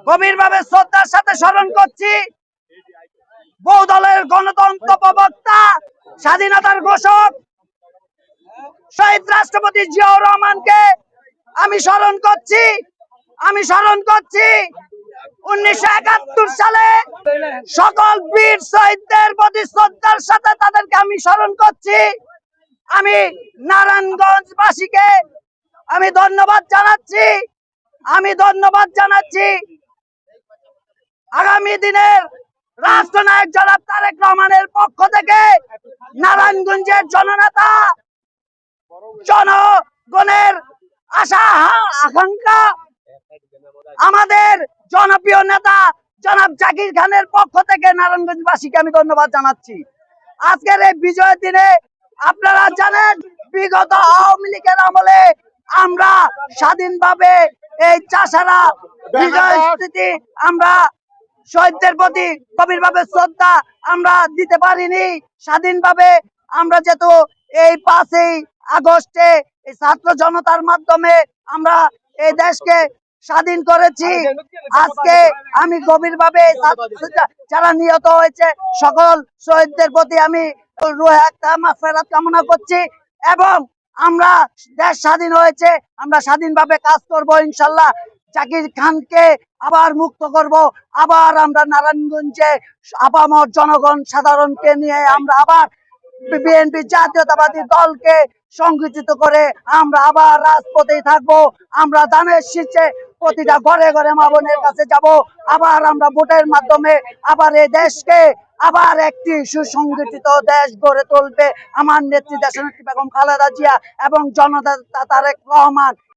গভীরভাবে শ্রদ্ধার সাথে স্মরণ করছি বহু দলের গণতন্ত্র প্রবক্তা, স্বাধীনতার ঘোষক শহীদ রাষ্ট্রপতি জিয়াউর রহমানকে আমি স্মরণ করছি। 1971 সালে সকল বীর শহীদদের প্রতি শ্রদ্ধার সাথে তাদেরকে আমি স্মরণ করছি। আমি নারায়ণগঞ্জবাসীকে আমি ধন্যবাদ জানাচ্ছি। আগামী দিনের রাষ্ট্রনায়ক জনাব তারেক রহমানের পক্ষ থেকে নারায়ণগঞ্জের জননেতা, জনগণের আশা আকাঙ্ক্ষা, আমাদের জনপ্রিয় নেতা জনাব জাকির খানের পক্ষ থেকে নারায়ণগঞ্জবাসীকে আমি ধন্যবাদ জানাচ্ছি। আজকের এই বিজয়ের দিনে আপনারা জানেন বিগত আওয়ামী লীগের আমলে আমরা স্বাধীনভাবে এই চাষারা বিজয় স্থিতি আমরা শহীদদের প্রতি গভীরভাবে শ্রদ্ধা আমরা দিতে পারিনি। স্বাধীনভাবে আমরা যেহেতু এই 5ই আগস্টে এই ছাত্র জনতার মাধ্যমে আমরা এই দেশকে স্বাধীন করেছি। আজকে আমি গভীরভাবে যারা নিহত হয়েছে সকল শহীদদের প্রতি আমি রুহে মাগফিরাত কামনা করছি এবং আমরা দেশ স্বাধীন হয়েছে, আমরা স্বাধীনভাবে কাজ করব ইনশাল্লাহ। জাকির খানকে আবার মুক্ত করব, আবার আমরা নারায়ণগঞ্জে আপামর জনগণ সাধারণকে নিয়ে আমরা আবার বিএনপি জাতীয়তাবাদী দলকে সংগঠিত করে আমরা আবার রাজপথে থাকবো। আমরা ধানের শীষে প্রতিটা ঘরে ঘরে মা বোনের কাছে যাব, আবার আমরা ভোটের মাধ্যমে আবার এই দেশকে আবার একটি সুসংগঠিত দেশ গড়ে তুলবে আমার নেত্রী দেশনেত্রী বেগম খালেদা জিয়া এবং জননেতা তারেক রহমান।